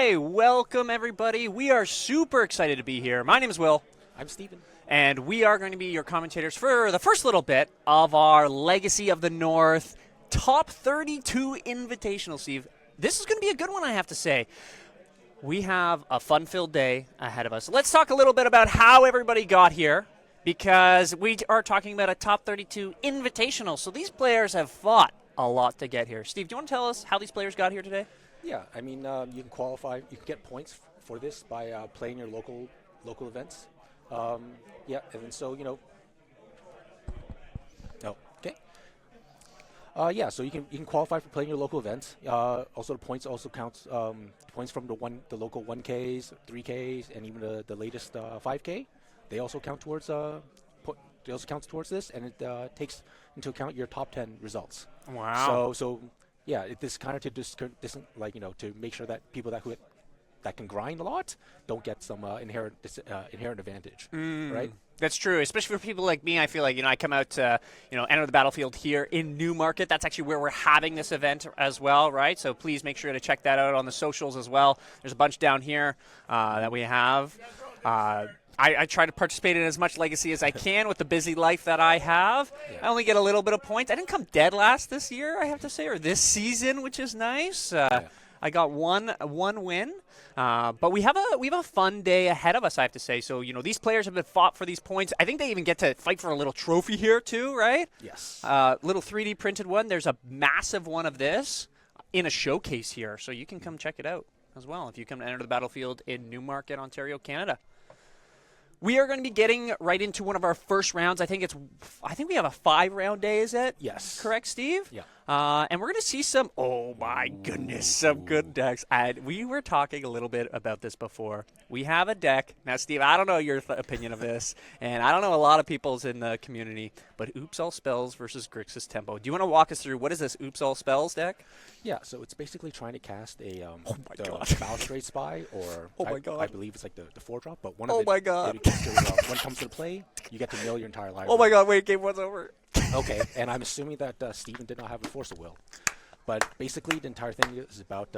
Okay, welcome everybody. We are super excited to be here. My name is Will. I'm Steven. And we are going to be your commentators for the first little bit of our Legacy of the North Top 32 Invitational, Steve. This is going to be a good one, I have to say. We have a fun-filled day ahead of us. Let's talk a little bit about how everybody got here, because we are talking about a Top 32 Invitational. So these players have fought a lot to get here. Steve, do you want to tell us how these players got here today? Yeah, I mean, you can qualify. You can get points for this by playing your local events. Yeah, and then so Oh, okay. Yeah, so you can qualify for playing your local events. Also, the points also counts. Points from the local 1Ks, 3Ks, and even the latest 5K. They also count towards they also counts towards this, and it takes into account your top 10 results. Wow. So yeah, this kind of to make sure that people that can grind a lot don't get some inherent advantage, right? That's true, especially for people like me. I feel like, I come out to, enter the battlefield here in Newmarket. That's actually where we're having this event as well, right? So please make sure to check that out on the socials as well. There's a bunch down here that we have. I try to participate in as much Legacy as I can with the busy life that I have. Yeah. I only get a little bit of points. I didn't come dead last this year, I have to say, or this season, which is nice. I got one win. But we have a fun day ahead of us, I have to say. So, these players have been fought for these points. I think they even get to fight for a little trophy here too, right? Yes. Little 3D printed one. There's a massive one of this in a showcase here. So you can come check it out as well if you come to enter the battlefield in Newmarket, Ontario, Canada. We are going to be getting right into one of our first rounds. I think we have a 5-round day, is it? Yes. Correct, Steve? Yeah. And we're going to see some, oh my goodness, some good decks. And we were talking a little bit about this before. We have a deck. Now, Steve, I don't know your opinion of this, and I don't know a lot of people's in the community, but Oops All Spells versus Grixis Tempo. Do you want to walk us through what is this Oops All Spells deck? Yeah, so it's basically trying to cast a Balustrade Spy, or I believe it's like the 4-drop, but one of my God. When it comes to play, you get to mill your entire library. Oh my God, wait, game one's over. Okay, and I'm assuming that Steven did not have a Force of Will. But basically, the entire thing is about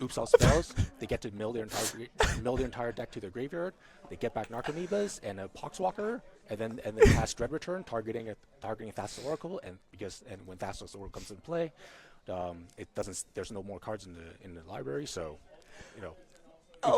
Oops All Spells. They get to mill their entire deck to their graveyard. They get back Narcomoebas and a Poxwalker, and then cast Dread Return, targeting Thassa's Oracle. And when Thassa's Oracle comes into play, there's no more cards in the library. So,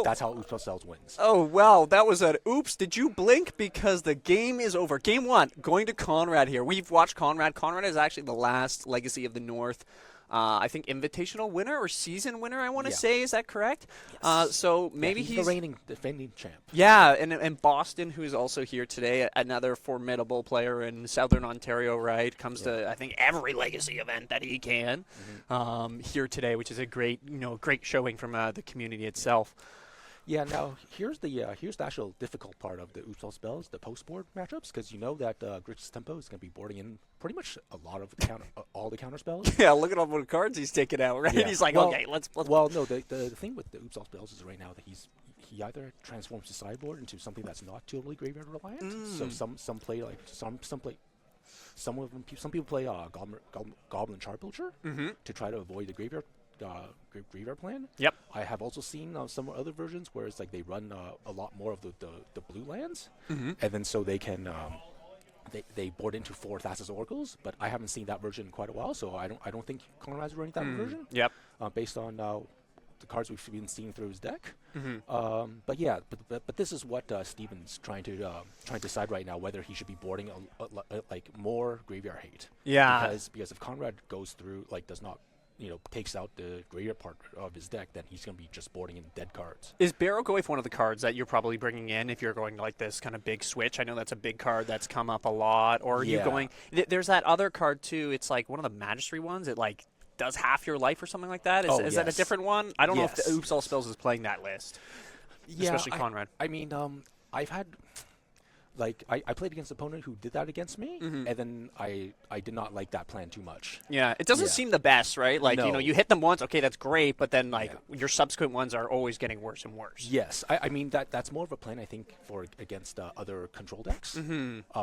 that's how Oops All Spells wins. Oh, wow, that was an oops. Did you blink? Because the game is over. Game one, going to Conrad here. We've watched Conrad. Conrad is actually the last Legacy of the North, I think, Invitational winner or season winner, I want to say. Is that correct? Yes. So maybe he's the reigning defending champ. Yeah, and Boston, who's also here today, another formidable player in Southern Ontario, right? Comes to, I think, every Legacy event that he can here today, which is a great showing from the community itself. Yeah, now here's the actual difficult part of the Oops All Spells, the post-board matchups, because you know that Grixis Tempo is going to be boarding in pretty much a lot of all the counter spells. Yeah, look at all the cards he's taking out, right? Yeah. He's like, okay, let's. Well, no, the thing with the Oops All Spells is right now that he either transforms the sideboard into something that's not totally graveyard reliant. So some play like some people play Goblin Char Pilcher to try to avoid the graveyard plan. Yep. I have also seen some other versions where it's like they run a lot more of the blue lands, and then so they can they board into 4 Thassa's Oracles. But I haven't seen that version in quite a while, so I don't think Conrad's running that version. Yep. Based on the cards we've been seeing through his deck. But yeah, but this is what Steven's trying to decide right now, whether he should be boarding like more graveyard hate. Yeah. Because if Conrad goes through does not takes out the graveyard part of his deck, then he's going to be just boarding in dead cards. Is Barrow Goyf one of the cards that you're probably bringing in if you're going like this kind of big switch? I know that's a big card that's come up a lot. Or are you going... There's that other card, too. It's like one of the Magistry ones. It, does half your life or something like that. Is that a different one? I don't know if the Oops All Spells is playing that list. Yeah, especially Conrad. I mean, I've had... I played against an opponent who did that against me, and then I did not like that plan too much. Yeah, it doesn't seem the best, right? No. You hit them once, okay, that's great, but then your subsequent ones are always getting worse and worse. Yes, I mean that's more of a plan I think for against other control decks,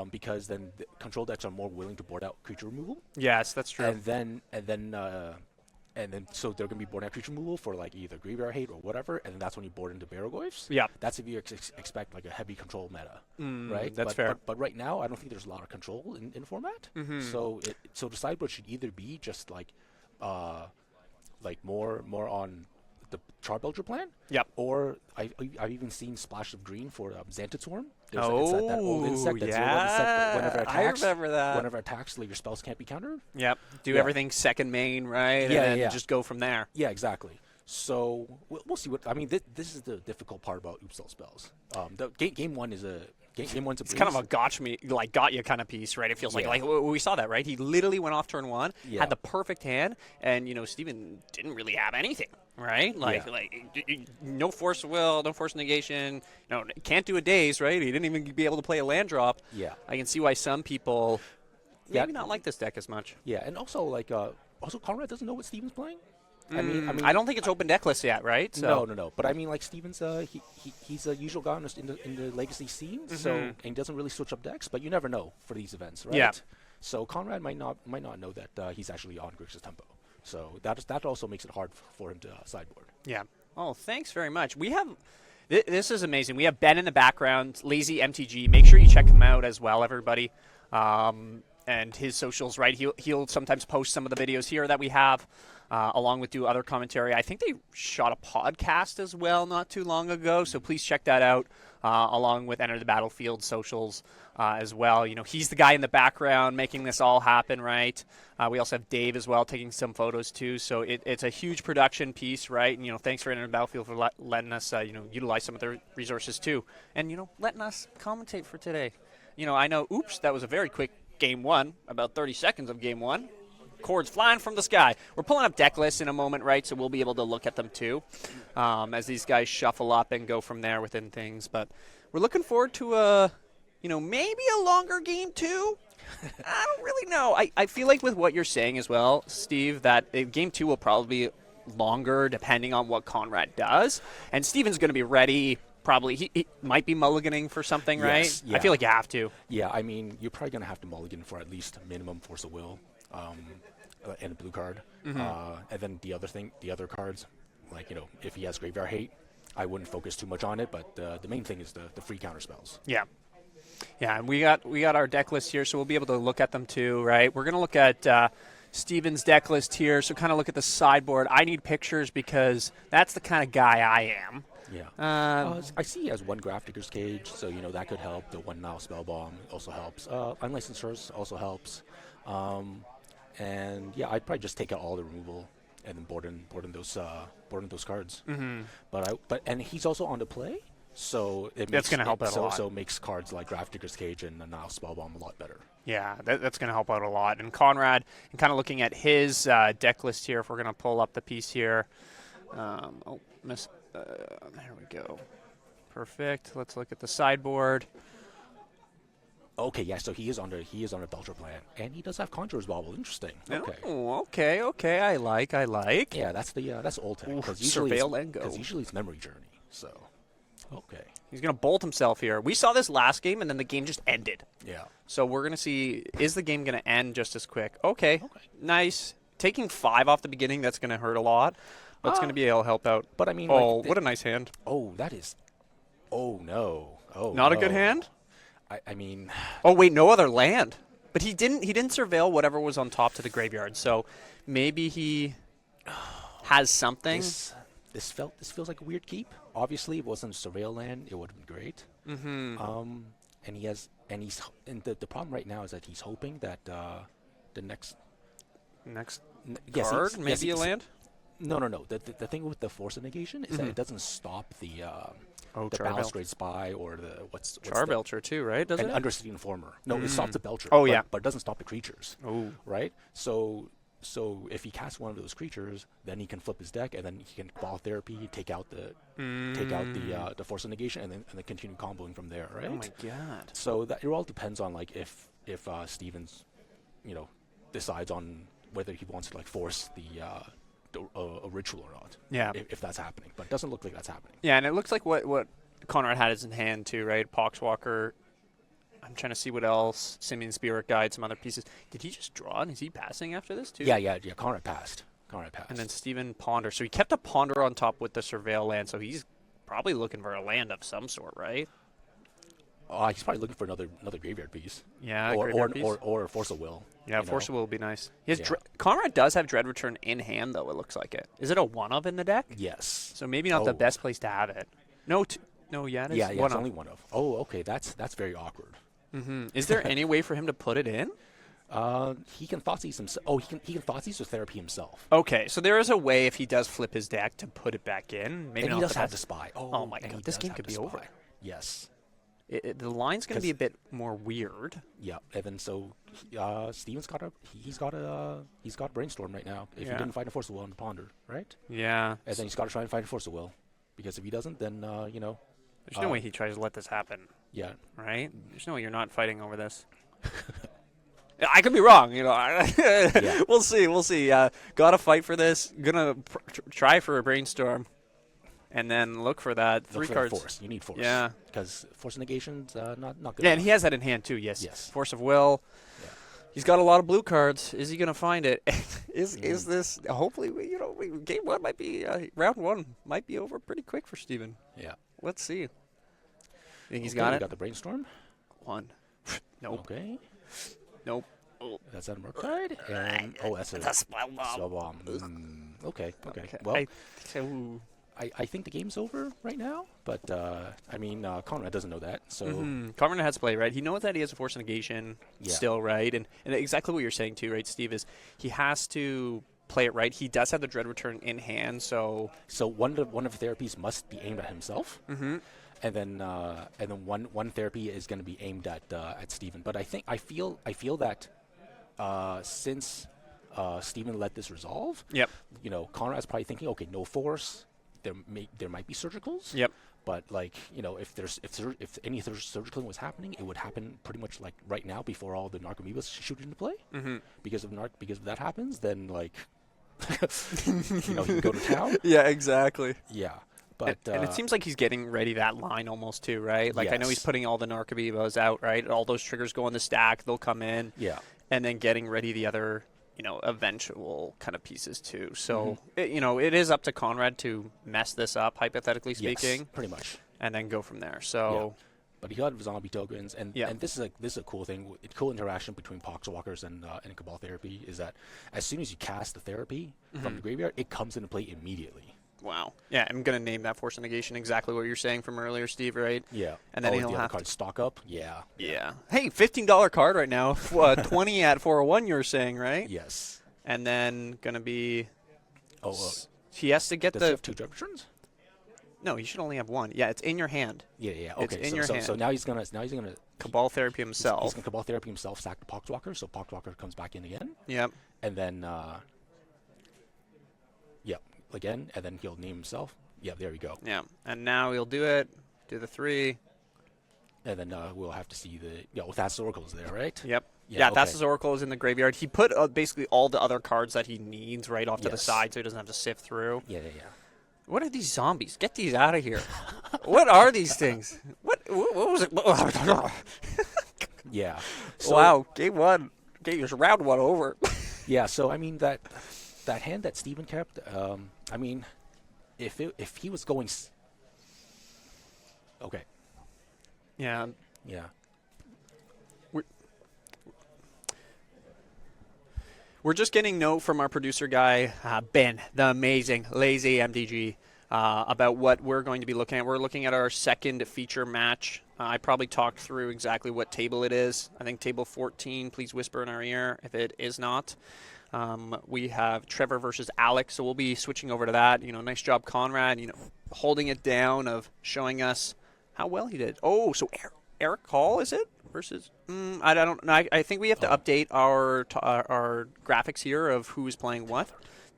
because then the control decks are more willing to board out creature removal. Yes, that's true. And then and then so they're going to be boarding at creature removal for like either Graveyard Hate or whatever, and then that's when you board into Barrogoyfs. Yeah. That's if you expect like a heavy control meta, right? That's fair. But right now, I don't think there's a lot of control in format. So the sideboard should either be just like more on the Charbelcher plan. Yep. Or I've even seen Splash of Green for Xantid Swarm. It's that old Oh, insect that's yeah. whenever it attacks. I remember that. Whenever it attacks, like your spells can't be countered. Yep. Do Yeah. everything second main, right? Yeah, and then yeah. just go from there. Yeah, exactly. So we'll see what I mean. This is the difficult part about Oopsal spells. The game one is game one's a It's kind of a got you kind of piece, right? It feels Yeah. like we saw that, right? He literally went off turn one, Yeah. had the perfect hand, and Steven didn't really have anything, right? Like no force of will, no force negation, can't do a daze, right? He didn't even be able to play a land drop. Yeah. I can see why some people Yeah. maybe not like this deck as much. Yeah, and also Conrad doesn't know what Steven's playing. I mean, I don't think it's open deck list yet, right? So. No. But I mean, like Steven's, he's a usual guy in the legacy scene, so and he doesn't really switch up decks. But you never know for these events, right? Yeah. So Conrad might not know that he's actually on Grixis tempo. So that also makes it hard for him to sideboard. Yeah. Oh, thanks very much. We have. This is amazing. We have Ben in the background, Lazy MTG. Make sure you check him out as well, everybody. And his socials, right? He'll sometimes post some of the videos here that we have, along with do other commentary. I think they shot a podcast as well not too long ago, so please check that out, along with Enter the Battlefield socials as well. He's the guy in the background making this all happen, right? We also have Dave as well taking some photos too, so it's a huge production piece, right? And thanks for Enter the Battlefield for letting us utilize some of their resources too, and letting us commentate for today. I know, that was a very quick game one, about 30 seconds of game one. Chords flying from the sky. We're pulling up deck lists in a moment, right? So we'll be able to look at them too, as these guys shuffle up and go from there within things. But we're looking forward to maybe a longer game two. I don't really know. I feel like with what you're saying as well, Steve, that game two will probably be longer depending on what Conrad does. And Steven's going to be ready. Probably he might be mulliganing for something, right? Yes, yeah. I feel like you have to. Yeah, I mean, you're probably going to have to mulligan for at least minimum Force of Will and a blue card. And then the other cards, like, if he has Graveyard Hate, I wouldn't focus too much on it, but the main thing is the free counter spells. Yeah. Yeah, and we got our deck list here, so we'll be able to look at them too, right? We're going to look at Steven's deck list here, so kind of look at the sideboard. I need pictures because that's the kind of guy I am. Yeah. I see he has one Grafdigger's Cage, so that could help. The 1 Now Spellbomb also helps. Unlicensed Source also helps. And yeah, I'd probably just take out all the removal and then board in those cards. But he's also on the play, so that's going to help out a lot. So makes cards like Grafdigger's Cage and Now Spellbomb a lot better. Yeah, that's going to help out a lot. And Conrad, and kind of looking at his deck list here, if we're going to pull up the piece here. There we go. Perfect. Let's look at the sideboard. Okay, yeah. So he is on a Belcher plan, and he does have Conjurer's Bauble. Interesting. Okay. Oh, okay. I like. Yeah, that's old tech. Because surveil and go. Usually it's Memory Journey. So, okay. He's going to bolt himself here. We saw this last game, and then the game just ended. Yeah. So we're going to see, is the game going to end just as quick? Okay. Nice. Taking 5 off the beginning, that's going to hurt a lot. That's going to be able to help out. But I mean, what a nice hand. Oh, that is. Oh no. Oh, not no. a good hand. I mean. Oh wait, no other land. But he didn't surveil whatever was on top to the graveyard. So maybe he has something. This feels like a weird keep. Obviously, if it wasn't a surveil land, it would have been great. And the problem right now is that he's hoping that the next card, maybe a land. No. The thing with the Force of Negation is that it doesn't stop the Balustrade Spy or what's Charbelcher too, right? Doesn't it? Undercity Informer. No, it stops the Belcher. Oh, yeah. But it doesn't stop the creatures. Oh. Right? So if he casts one of those creatures, then he can flip his deck, and then he can Ball Therapy, take out the Force of Negation, and then continue comboing from there, right? Oh my god. So that it all depends on like if Stevens, decides on whether he wants to like force a ritual or not. Yeah. If that's happening, but it doesn't look like that's happening. Yeah, and it looks like what Conrad had is in hand too, right? Poxwalker. I'm trying to see what else. Simian Spirit Guide, some other pieces. Did he just draw and is he passing after this too? Yeah. Conrad passed. Conrad passed. And then Steven Ponder. So he kept a Ponder on top with the Surveil land, so he's probably looking for a land of some sort, right? He's probably looking for another graveyard piece. Yeah, or Force of Will. Yeah, Force of Will would be nice. Yeah. Conrad does have Dread Return in hand, though, it looks like it. Is it a 1-of in the deck? Yes. So maybe not the best place to have it. No, yeah, it is Yeah, one it's of. only 1-of. Oh, okay, that's very awkward. Mm-hmm. Is there any way for him to put it in? He can Thoughtseize himself. Oh, he can Thoughtseize with Therapy himself. Okay, so there is a way if he does flip his deck to put it back in. Maybe and not he does the have best. the Spy. Oh my god, this game could be over. Yes. The line's going to be a bit more weird. Yeah, and then so Steven's got Brainstorm right now. If he didn't find a Force of Will and Ponder, right? Yeah. And then he's got to try and find a Force of Will, because if he doesn't, then there's no way he tries to let this happen. Yeah. Right? There's no way you're not fighting over this. I could be wrong, Yeah. We'll see. Gotta fight for this. Gonna try for a Brainstorm. And then look for that. Look for cards. Force. You need Force. Yeah. Because Force Negation's not good. Yeah, and he has that in hand too. Yes. Force of Will. Yeah. He's got a lot of blue cards. Is he going to find it? Is this? Hopefully, game one might be round one might be over pretty quick for Steven. Yeah. Let's see. Think he's got it? Got the Brainstorm. One. Nope. Okay. Nope. Oh. That's that Murktide. And that's a Spellbomb. Okay. Well, I think the game's over right now, but Conrad doesn't know that. So Conrad has to play, right? He knows that he has a Force Negation still, right? And exactly what you're saying too, right, Steve, is he has to play it right. He does have the Dread Return in hand, so one of the therapies must be aimed at himself. Mm-hmm. And then one therapy is going to be aimed at Steven. But I feel that since Steven let this resolve, Conrad's probably thinking, okay, no Force. There might be surgicals. Yep. But if any surgicaling was happening, it would happen pretty much like right now before all the Narcomoebas shoot into play. Mm-hmm. Because if that happens, then he can go to town. Yeah, exactly. Yeah. But and it seems like he's getting ready that line almost too, right? Like I know he's putting all the Narcomoebas out, right? All those triggers go in the stack, they'll come in. Yeah. And then getting ready the other eventual kind of pieces too. So, it is up to Conrad to mess this up, hypothetically speaking. Yes, pretty much. And then go from there. So, but he got zombie tokens, and this is a cool thing. Cool interaction between Poxwalkers and Cabal Therapy is that as soon as you cast the therapy from the graveyard, it comes into play immediately. Wow. Yeah, I'm going to name that Force of Negation exactly what you're saying from earlier, Steve, right? Yeah. And then he'll the have other cards stock up. Yeah. Yeah. Hey, $15 card right now. 20 at 401 you were saying, right? Yes. And then going to be he has to get does he have 2 Dread Returns? No, he should only have 1. Yeah, it's in your hand. Yeah. Okay. It's in your hand. So now he's gonna Cabal Therapy himself. He's gonna Cabal Therapy himself, sack the Poxwalker, so Poxwalker comes back in again. Yep. And then again, and then he'll name himself. Yeah, there we go. Yeah. And now he'll do the 3. And then we'll have to see with that Oracle's there, right? Yep. Yeah, that's his Oracle is in the graveyard. He put basically all the other cards that he needs right off to the side so he doesn't have to sift through. Yeah. What are these zombies? Get these out of here. What are these things? What was it? Yeah. So, wow, game 1. Round 1 over. Yeah, so I mean that hand that Steven kept, if he was going okay. Yeah. Yeah. We're just getting note from our producer guy, Ben, the amazing Lazy MDG, about what we're going to be looking at. We're looking at our second feature match. I probably talked through exactly what table it is. I think table 14, please whisper in our ear if it is not. We have Trevor versus Alex, so we'll be switching over to that. Nice job, Conrad, holding it down of showing us how well he did. Oh, so Eric Hall, is it? Versus, I don't know. I think we have to update our graphics here of who's playing what.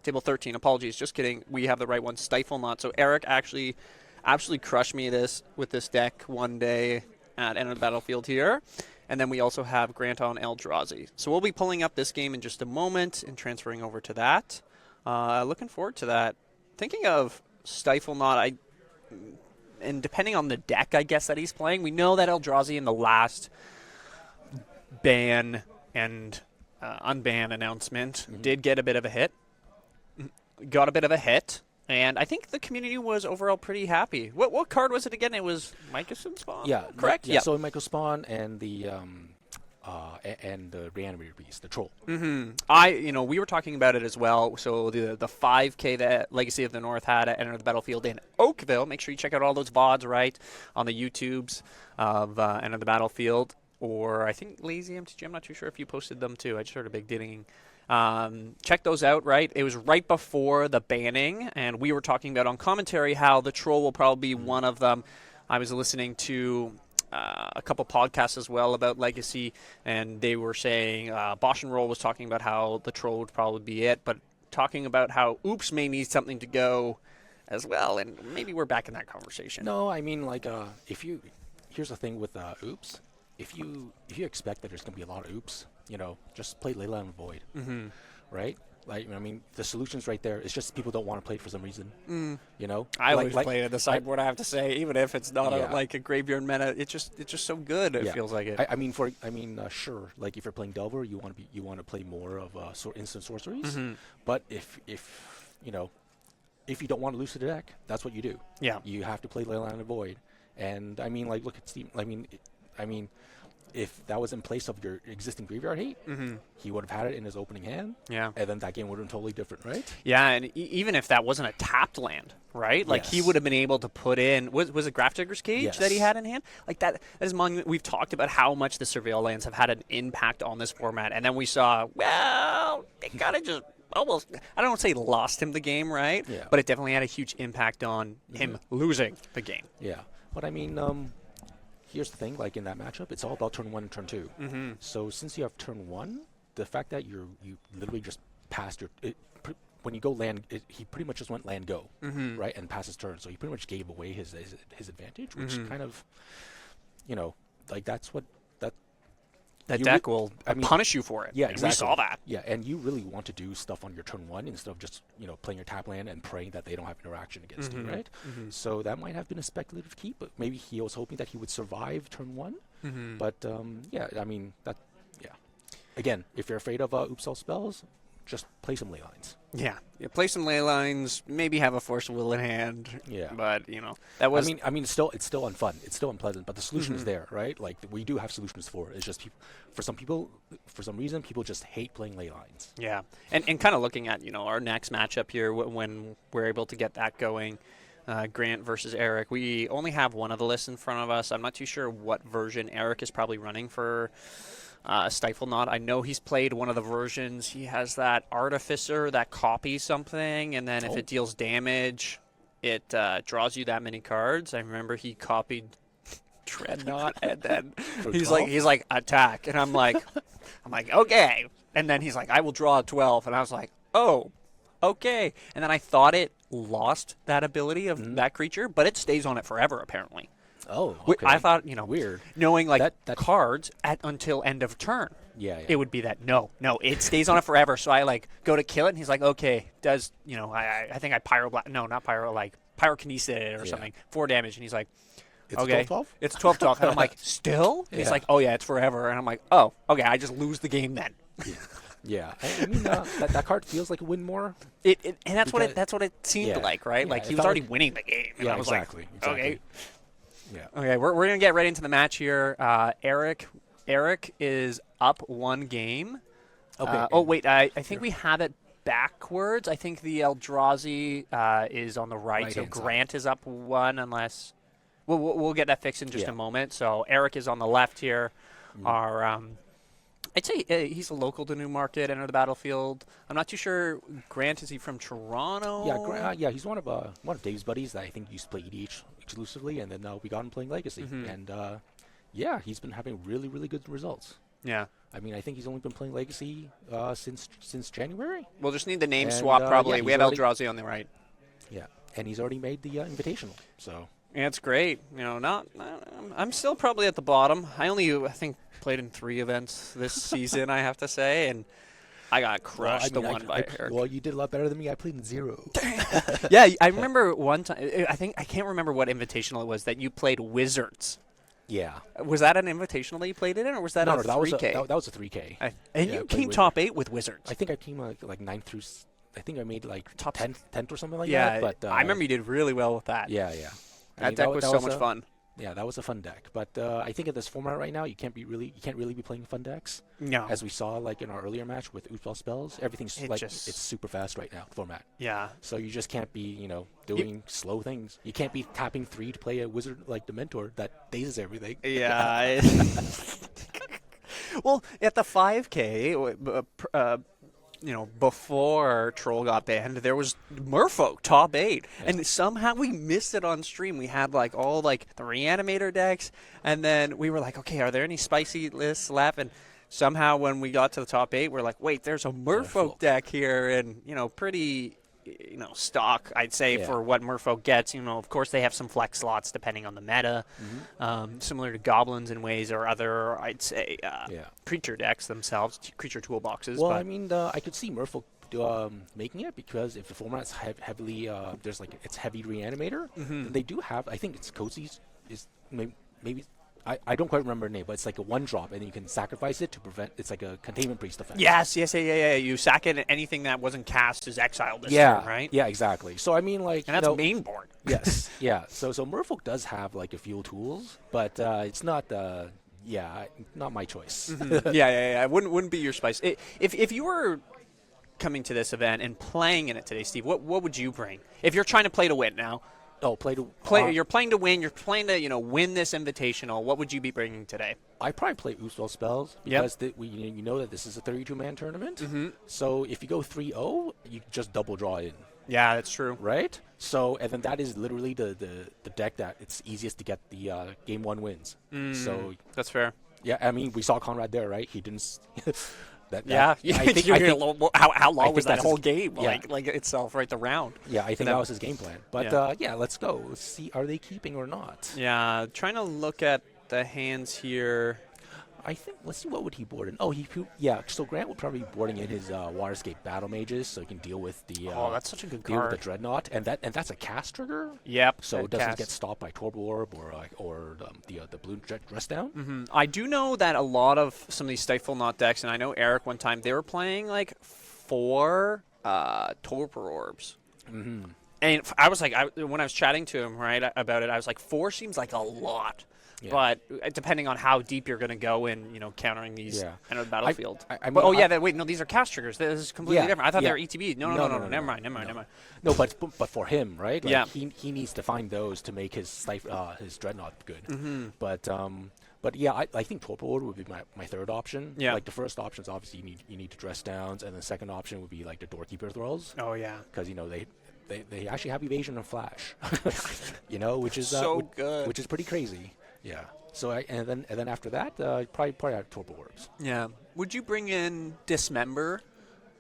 Table 13. Apologies, just kidding. We have the right one. Stiflenought. So Eric actually absolutely crushed me with this deck one day at End of the Battlefield here, and then we also have Grant on Eldrazi. So we'll be pulling up this game in just a moment and transferring over to that. Looking forward to that. Thinking of Stiflenought, and depending on the deck, I guess, that he's playing, we know that Eldrazi in the last ban and unban announcement did get a bit of a hit. got a bit of a hit. And I think the community was overall pretty happy. What card was it again? It was Mycosynth Spawn? Yeah. Correct? Yeah. So Michael Spawn and the Reanimator Beast, the Troll. We were talking about it as well. So the 5K that Legacy of the North had at Enter the Battlefield in Oakville. Make sure you check out all those VODs, right, on the YouTubes of Enter the Battlefield. Or I think Lazy MTG. I'm not too sure if you posted them too. I just heard a big ding. Check those out, right? It was right before the banning, and we were talking about on commentary how the Troll will probably be one of them. I was listening to a couple podcasts as well about Legacy, and they were saying Bosch and Roll was talking about how the Troll would probably be it, but talking about how Oops may need something to go as well, and maybe we're back in that conversation. No, I mean, like, here's the thing with Oops. If you expect that there's going to be a lot of Oops, just play Leyline and Void, right? Like, I mean, the solution's right there. It's just people don't want to play it for some reason, I always play it at the sideboard, I have to say, even if it's not a graveyard meta. It's just so good. It feels like it. I mean, sure. Like if you're playing Delver, you want to play more of instant sorceries. But if you don't want to lose to the deck, that's what you do. Yeah. You have to play Leyline and Void. And I mean, like, look at Steam. I mean, if that was in place of your existing graveyard hate, he would have had it in his opening hand. Yeah. And then that game would have been totally different, right? Yeah, and even if that wasn't a tapped land, right? Like he would have been able to put in was it Grafdigger's Cage that he had in hand? Like that is monument. We've talked about how much the Surveil lands have had an impact on this format, and then we saw, well, it kind of just almost, I don't want to say lost him the game, right? Yeah. But it definitely had a huge impact on him losing the game. Yeah. But I mean, here's the thing, like in that matchup, it's all about turn 1 and turn 2. So since you have turn 1, the fact that you literally just passed when you go land, he pretty much just went land go, right, and passed his turn. So he pretty much gave away his advantage, which kind of, like that's what that deck will punish you for it. Yeah, and exactly. We saw that. Yeah, and you really want to do stuff on your turn 1 instead of just playing your tap land and praying that they don't have interaction against you, right? So that might have been a speculative keep, but maybe he was hoping that he would survive turn 1. But I mean again, if you're afraid of Oops All Spells, just play some ley lines. Yeah, play some ley lines. Maybe have a Force of Will in hand. Yeah, but that was. I mean, it's still unfun. It's still unpleasant. But the solution is there, right? Like we do have solutions for it. It's just for some reason, people just hate playing ley lines. Yeah, and kind of looking at our next matchup here when we're able to get that going. Grant versus Eric. We only have one of the lists in front of us. I'm not too sure what version Eric is probably running for. Stiflenought. I know he's played one of the versions. He has that Artificer that copies something, and then if it deals damage, it draws you that many cards. I remember he copied Dreadnought, and then he's like attack, and I'm like okay, and then he's like I will draw a 12, and I was like oh okay, and then I thought it lost that ability of that creature, but it stays on it forever apparently. Oh, okay. I thought, weird. Knowing that cards until end of turn. Yeah. It would be that no, it stays on it forever. So I go to kill it, and he's like, okay, does I think I pyrokinesis it or something, 4 damage, and he's like, it's okay, 12-12? It's 12-12, and I'm like, still? And he's like, oh yeah, it's forever, and I'm like, oh, okay, I just lose the game then. Yeah, I mean that card feels like a win more. And that's what it seemed like, right? Like he was already winning the game. And I was exactly. Okay. Yeah. Okay, we're going to get right into the match here. Eric is up 1 game. Okay. I think we have it backwards. I think the Eldrazi is on the right, so Grant is up 1 unless... We'll get that fixed in just a moment. So Eric is on the left here. I'd say he's a local to Newmarket, Enter the Battlefield. I'm not too sure. Grant, is he from Toronto? Yeah, he's one of Dave's buddies that I think used to play EDH exclusively, and then we got him playing Legacy. And he's been having really, really good results. Yeah. I mean, I think he's only been playing Legacy since January. We'll just need the name swap probably. We have Eldrazi on the right. Yeah, and he's already made the Invitational. So. Yeah, it's great. I'm still probably at the bottom. I think played in 3 events this season, I have to say, and I got crushed by Eric. Well, you did a lot better than me. I played in 0. Yeah, I remember one time. I can't remember what invitational it was that you played Wizards. Yeah. Was that an invitational that you played it in, or was that a 3K? That was a 3K. And you came top 8 with Wizards. I think I came like 9th through think I made like Top 10th or something like yeah, that. But I remember you did really well with that. yeah, yeah. That deck was so much fun. Yeah, that was a fun deck. But I think in this format right now, you can't really be playing fun decks. No. As we saw like in our earlier match with Oops All Spells, everything's it's super fast right now format. Yeah. So you just can't be doing slow things. You can't be tapping 3 to play a wizard like Dementor that dazes everything. Yeah. Well, at the 5K, before Troll got banned, there was Merfolk top 8, and somehow we missed it on stream. We had all the Reanimator decks, and then we were like, okay, are there any spicy lists left? And somehow when we got to the top 8, we're like, wait, there's a Merfolk deck here, and pretty stock, I'd say, for what Merfolk gets. Of course they have some flex slots depending on the meta, similar to Goblins in ways, or other, I'd say, creature decks themselves, creature toolboxes. Well, I mean, I could see Merfolk making it, because if the format's heavily, it's heavy Reanimator, then they do have, I think it's Cozy's, is maybe I don't quite remember the name, but it's like a 1-drop, and you can sacrifice it to prevent. It's like a Containment Priest effect. Yes. You sack it, and anything that wasn't cast is exiled this turn, right? Yeah, exactly. So I mean, and that's main board. Yes, yeah. So Merfolk does have a few tools, but it's not. Not my choice. Yeah. It wouldn't be your spice. If you were coming to this event and playing in it today, Steve, what would you bring? If you're trying to play to win now. Oh, you're playing to win. You're playing to win this invitational. What would you be bringing today? I probably play Oops All Spells, because you know that this is a 32-man tournament. So if you go 3-0, you just double draw in. Yeah, that's true. Right. So and then that is literally the deck that it's easiest to get the game 1 wins. So that's fair. Yeah, I mean we saw Conrad there, right? He didn't. I think how long was that whole game? Like itself, right? The round. Yeah, I think that was his game plan. But let's go. Let's see, are they keeping or not? Yeah, trying to look at the hands here. I think, let's see, what would he board in? Oh, so Grant would probably be boarding in his Waterscape Battle Mages, so he can deal with the that's such a good deal card. with the Dreadnought, and that's a cast trigger. Yep. So it doesn't get stopped by Torb Orb or the blue dress down. I do know that a lot of some of these Stiflenought decks, and I know Eric one time they were playing 4 Torpor Orbs. And I was like, when I was chatting to him about it, I was like, 4 seems like a lot. Yeah. But depending on how deep you're going to go in, countering these enter the battlefield. These are cast triggers. This is completely different. I thought they were ETB. No. Never mind. No, but for him, right? He needs to find those to make his Dreadnought good. But I think Torpor Order would be my third option. Yeah. The first option is obviously you need to dress downs, and the second option would be the Doorkeeper Thralls. Oh yeah. Because they actually have evasion and flash, which is so good, which is pretty crazy. Yeah. So and then after that, probably have Torpor Orbs. Yeah. Would you bring in Dismember,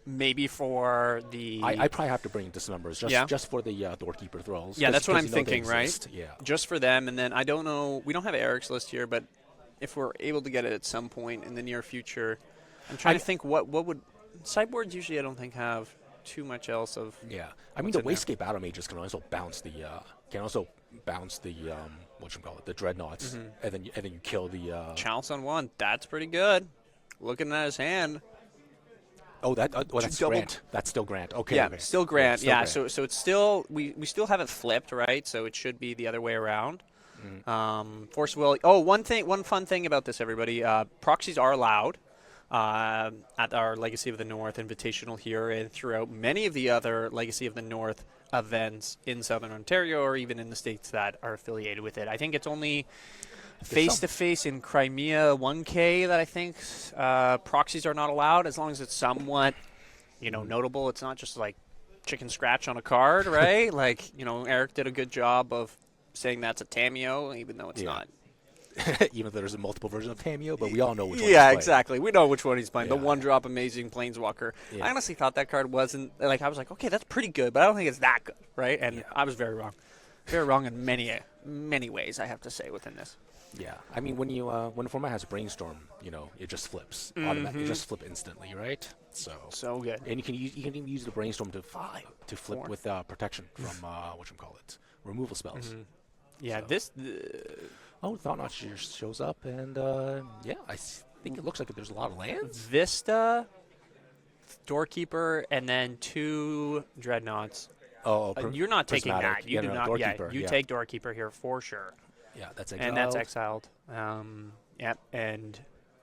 maybe for the? I probably have to bring Dismembers just for the Doorkeeper Thralls. Yeah, that's what I'm thinking, right? Yeah. Just for them, and then I don't know. We don't have Eric's list here, but if we're able to get it at some point in the near future, I'm trying to think what would sideboards usually I don't think have too much else of. Yeah. I mean the Wastecape Battle Mages can also bounce the the Dreadnoughts, and then you kill the Chalice on 1. That's pretty good. Looking at his hand. Oh, that's Grant. That's still Grant. Okay. Yeah, okay. Still Grant. Yeah, so it's still we still have it flipped, right? So it should be the other way around. Force Will. Oh, one fun thing about this, everybody. Proxies are allowed at our Legacy of the North Invitational here, and throughout many of the other Legacy of the North events in Southern Ontario, or even in the states that are affiliated with it. I think it's only face-to-face in Crimea 1K that I think proxies are not allowed, as long as it's somewhat, notable. It's not just chicken scratch on a card, right? Eric did a good job of saying that's a Tameo, even though it's not. Even though there's a multiple version of Tameo, but we all know which one. Yeah, exactly. We know which one he's playing. The 1-drop amazing Planeswalker. I honestly thought that card wasn't I was like, okay, that's pretty good, but I don't think it's that good, right? And I was very wrong. Very wrong in many ways, I have to say, within this. Yeah, I mean when the format has Brainstorm, it just flips. It just flip instantly, right? So good. And you can even use the Brainstorm to flip with protection from removal spells. Yeah, Thought-Knot shows up, and I think it looks like there's a lot of lands. Vista, Doorkeeper and then 2 Dreadnoughts. Oh, You're not taking prismatic. that. You Yeah, do no, not. Doorkeeper, Yeah, you yeah. take Doorkeeper here for sure. Yeah, that's exiled. And that's exiled. Yep. And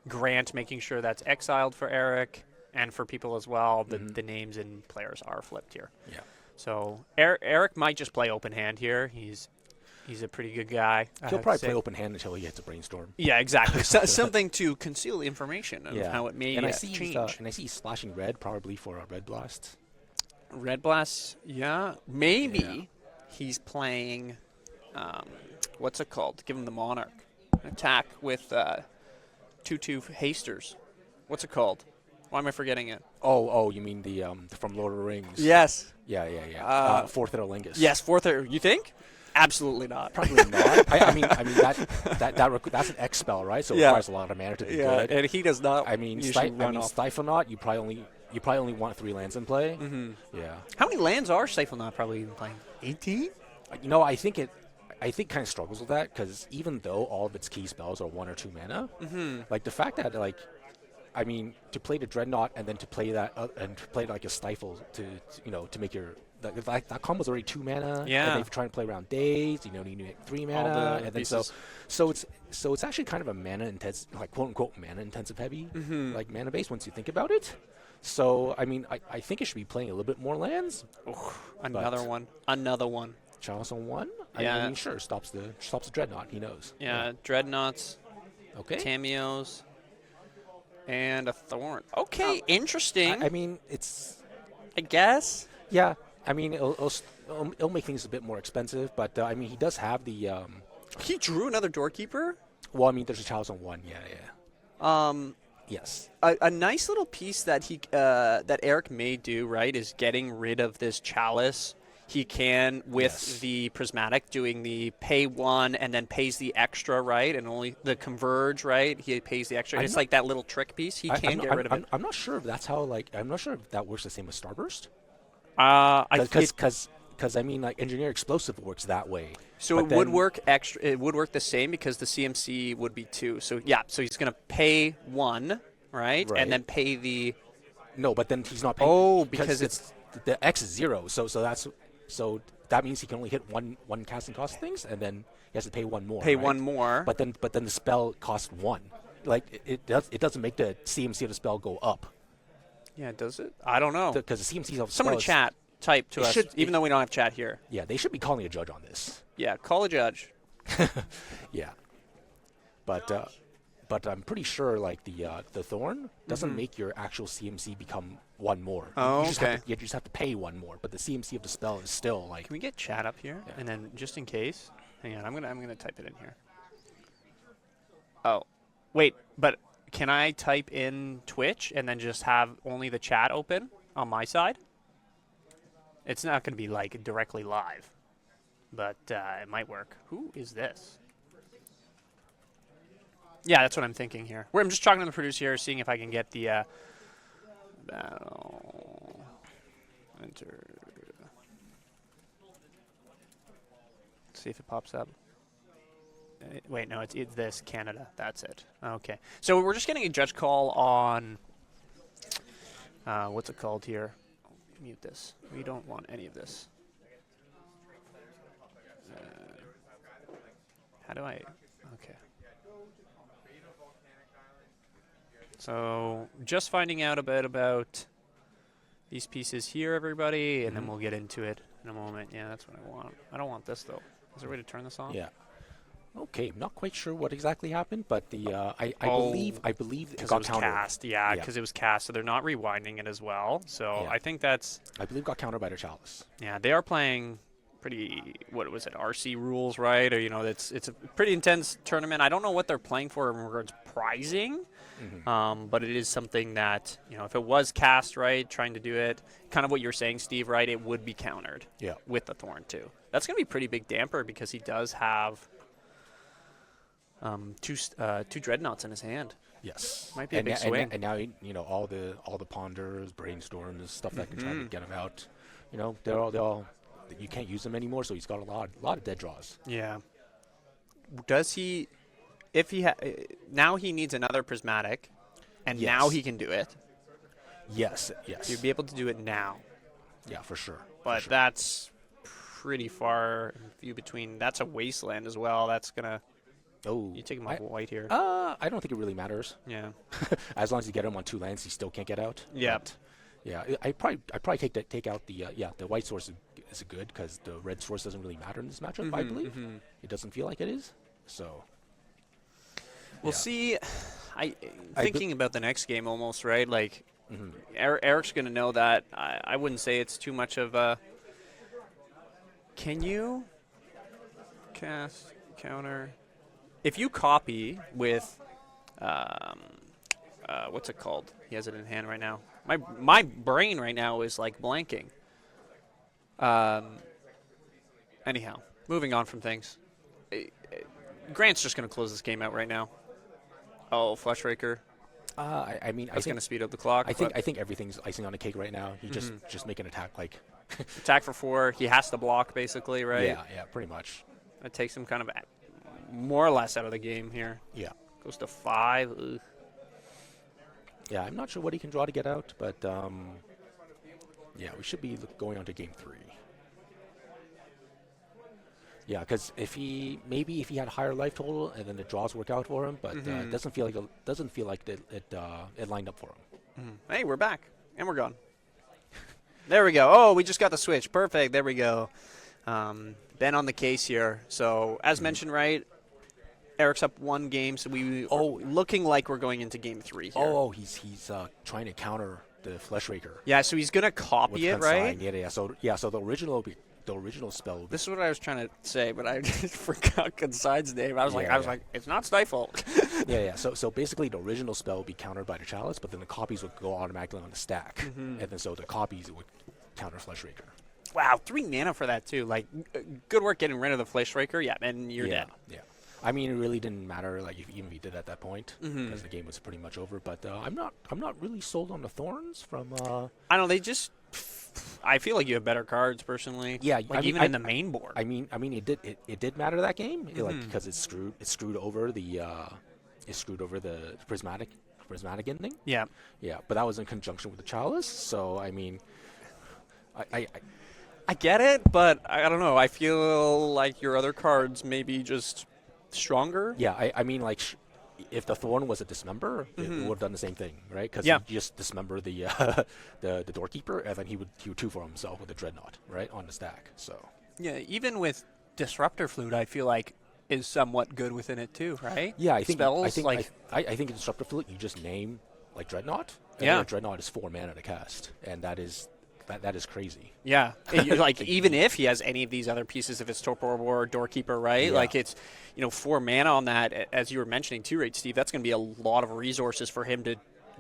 Grant making sure that's exiled for Eric and for people as well. The names and players are flipped here. Yeah. So Eric might just play open hand here. He's a pretty good guy. He'll probably play open hand until he hits a brainstorm. Yeah, exactly. Something to conceal the information of how it may change. And I see he's splashing red, probably for a red blast. Red Blast, yeah. Maybe he's playing, what's it called? Give him the Monarch. Attack with 2/2 hasters. What's it called? Why am I forgetting it? Oh, you mean the from Lord of the Rings? Yes. Yeah. Fourth Lingus. Yes, fourth. You think? Absolutely not. Probably not. I mean that's an X spell, right? So it requires a lot of mana to be good. And he does not. I mean, Stiflenought, you probably only want 3 lands in play. Mm-hmm. Yeah. How many lands are Stiflenought probably even playing? 18? I think kind of struggles with that because even though all of its key spells are 1 or 2 mana, like the fact that to play the Dreadnought and then to play that and to play like a Stifle to make your that combo's already 2 mana. Yeah. And they're trying to play around days. You need to make 3 mana, and then so it's actually kind of a mana intense, like quote unquote mana intensive heavy, like mana base once you think about it. So I mean, I think it should be playing a little bit more lands. Another one. Chalice on 1. Yeah. I mean, sure, stops the Dreadnought. He knows. Yeah. Dreadnoughts. Okay. Cameos. And a Thorn. Okay, interesting. I mean, it's. I guess. Yeah. I mean, it'll make things a bit more expensive, but I mean, he does have the. He drew another Doorkeeper. Well, I mean, there's a Chalice on 1. Yeah. Yes. A nice little piece that that Eric may do, right, is getting rid of this Chalice. He can with the Prismatic doing the pay 1 and then pays the extra, right, and only the Converge, right. He pays the extra. It's like that little trick piece. He can get rid of it. I'm not sure if that's how. I'm not sure if that works the same with Starburst. Because I mean, like Engineer Explosive works that way. So it would work extra. It would work the same because the CMC would be 2. So yeah. So he's going to pay 1, right, and then pay the. No, but then he's not paying. Oh, because it's the X is 0. So that means he can only hit one casting cost things, and then he has to pay 1 more. One more. But then the spell costs 1. Like it doesn't make the CMC of the spell go up. Yeah, does it? I don't know. Because the CMC of the someone in chat type to us, even though we don't have chat here. Yeah, they should be calling a judge on this. Yeah, call a judge. Yeah, but I'm pretty sure like the Thorn doesn't make your actual CMC become 1 more. Oh, you just have to pay 1 more, but the CMC of the spell is still like. Can we get chat up here? Yeah. And then just in case, hang on, I'm gonna type it in here. Oh, wait, but can I type in Twitch and then just have only the chat open on my side? It's not going to be like directly live, but it might work. Who is this? Yeah, that's what I'm thinking here. I'm just talking to the producer here, seeing if I can get the battle enter. Let's see if it pops up. Wait, no, it's this, Canada. That's it. Okay. So we're just getting a judge call on, what's it called here? Mute this. We don't want any of this. How do I? Okay. So just finding out about these pieces here, everybody, and then we'll get into it in a moment. Yeah, that's what I want. I don't want this, though. Is there a way to turn this on? Yeah. Okay, I'm not quite sure what exactly happened, but I believe it got countered. Cast. Yeah, because it was cast, so they're not rewinding it as well. So I think that's. I believe it got countered by their Chalice. Yeah, they are playing pretty. What was it? RC rules, right? Or it's a pretty intense tournament. I don't know what they're playing for in regards to prizing, but it is something that if it was cast right, trying to do it, kind of what you're saying, Steve, right? It would be countered. Yeah. With the Thorn too. That's going to be a pretty big damper because he does have. Two Dreadnoughts in his hand. Yes, might be a big swing. And now all the ponders, brainstorms, stuff that can try to get him out. They're all you can't use them anymore. So he's got a lot of dead draws. Yeah. Does he? If he now he needs another Prismatic, and now he can do it. Yes, yes. You'd be able to do it now. Yeah, for sure. But that's pretty far few between. That's a wasteland as well. That's going to... Oh. You take him off white here. I don't think it really matters. Yeah. As long as you get him on 2 lands, he still can't get out. Yeah. But, yeah, I'd probably take out the the white source is good because the red source doesn't really matter in this matchup. I believe it doesn't feel like it is. So we'll see. Thinking about the next game almost, right? Like Eric's going to know that. I wouldn't say it's too much of a. Can you cast counter? If you copy with, what's it called? He has it in hand right now. My brain right now is like blanking. Anyhow, moving on from things. Grant's just going to close this game out right now. Oh, Flesh Raker. I mean, That's going to speed up the clock. I think everything's icing on the cake right now. He just make an attack like attack for 4. He has to block basically, right? Yeah, pretty much. That takes him kind of more or less out of the game here. Yeah. Goes to 5. Ugh. Yeah, I'm not sure what he can draw to get out, but yeah, we should be going on to game 3. Yeah, because if he had higher life total and then the draws work out for him, but it doesn't feel like it lined up for him. Hey, we're back and we're gone. There we go. Oh, we just got the switch. Perfect. There we go. Ben on the case here. So as mentioned, right? Eric's up 1 game, so we are looking like we're going into game 3 here. Oh, he's trying to counter the Flesh Raker. Yeah, so he's gonna copy it, right? Yeah. So the original spell. This is what I was trying to say, but I just forgot Consign's name. I was like, it's not Stifle. yeah. So basically, the original spell would be countered by the Chalice, but then the copies would go automatically on the stack, and then so the copies would counter Flesh Raker. Wow, 3 mana for that too. Like, good work getting rid of the Flesh Raker. Yeah, and you're dead. Yeah. I mean, it really didn't matter, like even if he did at that point, because the game was pretty much over. But I'm not really sold on the Thorns from. I don't know. They just. I feel like you have better cards personally. Yeah, like even in the main board. I mean, it did matter that game, like because it screwed over the prismatic ending. Yeah. Yeah, but that was in conjunction with the Chalice. So I mean, I get it, but I don't know. I feel like your other cards maybe just stronger. Yeah, I mean, like, if the Thorn was a Dismember, it would have done the same thing, right? Because he just dismember the Doorkeeper, and then he would 2 for himself with the Dreadnought, right, on the stack. So yeah, even with Disruptor Flute, I feel like is somewhat good within it too, right? Yeah, I think spells I think in Disruptor Flute you just name like Dreadnought. And Dreadnought is 4 mana to cast, and that is crazy. Yeah, like even if he has any of these other pieces, if it's Torpor or Doorkeeper, right? Yeah. Like it's 4 mana on that, as you were mentioning too, right, Steve? That's going to be a lot of resources for him to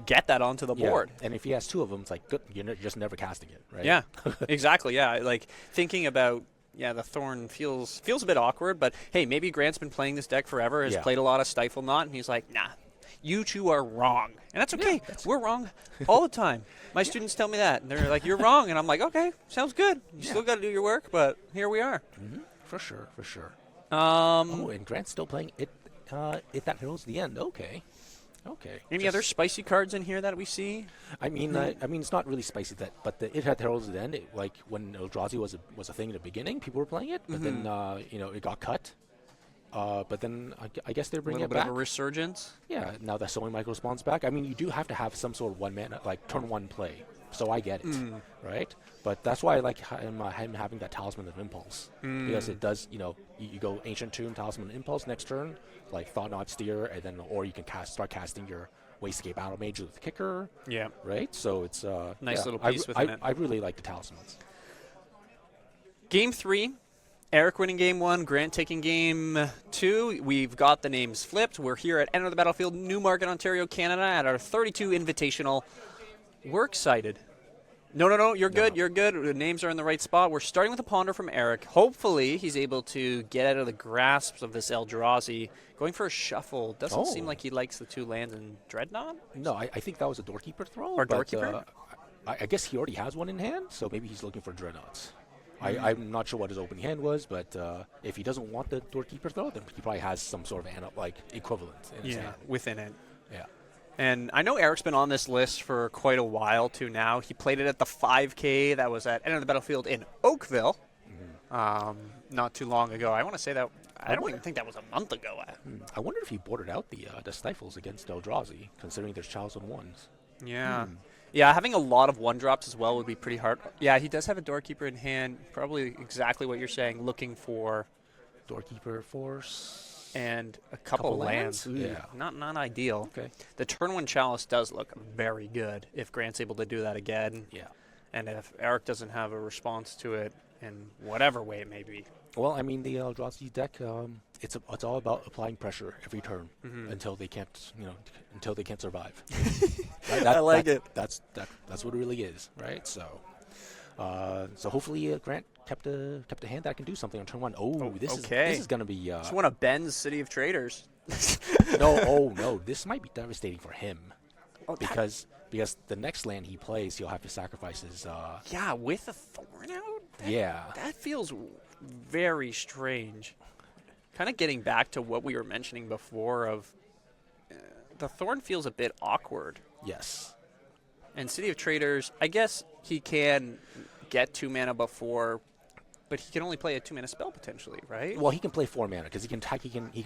get that onto the board. And if he has 2 of them, it's like good, you're just never casting it, right? Yeah, exactly. Yeah, like thinking about. Yeah, the Thorn feels a bit awkward, but hey, maybe Grant's been playing this deck forever, has played a lot of Stiflenought, and he's like, nah, you two are wrong. And that's okay. Yeah, we're wrong all the time. My students tell me that. And they're like, you're wrong. And I'm like, okay, sounds good. You still got to do your work, but here we are. For sure. And Grant's still playing it. If that heralds the end, okay. Any other spicy cards in here that we see? I mean, it's not really spicy but it had heralds at the end. Like when Eldrazi was a thing in the beginning, people were playing it, but then it got cut. But then I guess they're bringing it back. A little bit of a resurgence. Yeah, now that Sowing Micro spawns back. I mean, you do have to have some sort of 1 mana, like turn 1 play. So I get it, right? But that's why I like him having that Talisman of Impulse. Because it does, you go Ancient Tomb, Talisman of Impulse next turn, like Thought-Knot Steer, and then, or you can start casting your Wastecape Battle Mage with the Kicker. Yeah. Right? So it's nice little piece within it. I really like the Talismans. Game 3. Eric winning game 1, Grant taking game 2. We've got the names flipped. We're here at Enter the Battlefield, Newmarket, Ontario, Canada, at our 32 Invitational. We're excited. No, you're good. You're good. The names are in the right spot. We're starting with a Ponder from Eric. Hopefully, he's able to get out of the grasp of this Eldrazi. Going for a shuffle. Doesn't seem like he likes the 2 lands in Dreadnought. No, I think that was a Doorkeeper throw. Or Doorkeeper? I guess he already has one in hand, so maybe he's looking for Dreadnoughts. I'm not sure what his opening hand was, but if he doesn't want the Doorkeeper throw, then he probably has some sort of equivalent in his hand. Within it. Yeah. And I know Eric's been on this list for quite a while, too, now. He played it at the 5K that was at End of the Battlefield in Oakville not too long ago. I want to say that, I don't even think that was a month ago. I wonder if he boarded out the Stifles against Eldrazi, considering there's Chalice on ones. Yeah. Yeah, having a lot of one-drops as well would be pretty hard. Yeah, he does have a Doorkeeper in hand. Probably exactly what you're saying, looking for Doorkeeper, Force. And a couple lands. Ooh, yeah. Not ideal. Okay. The turn 1 Chalice does look very good if Grant's able to do that again. Yeah. And if Eric doesn't have a response to it in whatever way it may be. Well, I mean, the Eldrazi deck, it's all about applying pressure every turn until they can't, until they can't survive. Right? I like it. That's what it really is, right? So, so hopefully Grant kept a hand that can do something on turn 1. Oh, this is gonna be. It's one of Ben's City of Traders. No, this might be devastating for him, because the next land he plays, he'll have to sacrifice his. Yeah, with a Thorn out. Yeah. That feels very strange. Kind of getting back to what we were mentioning before of the Thorn feels a bit awkward. Yes. And City of Traders, I guess he can get 2 mana before, but he can only play a 2 mana spell potentially, right? Well, he can play 4 mana because he can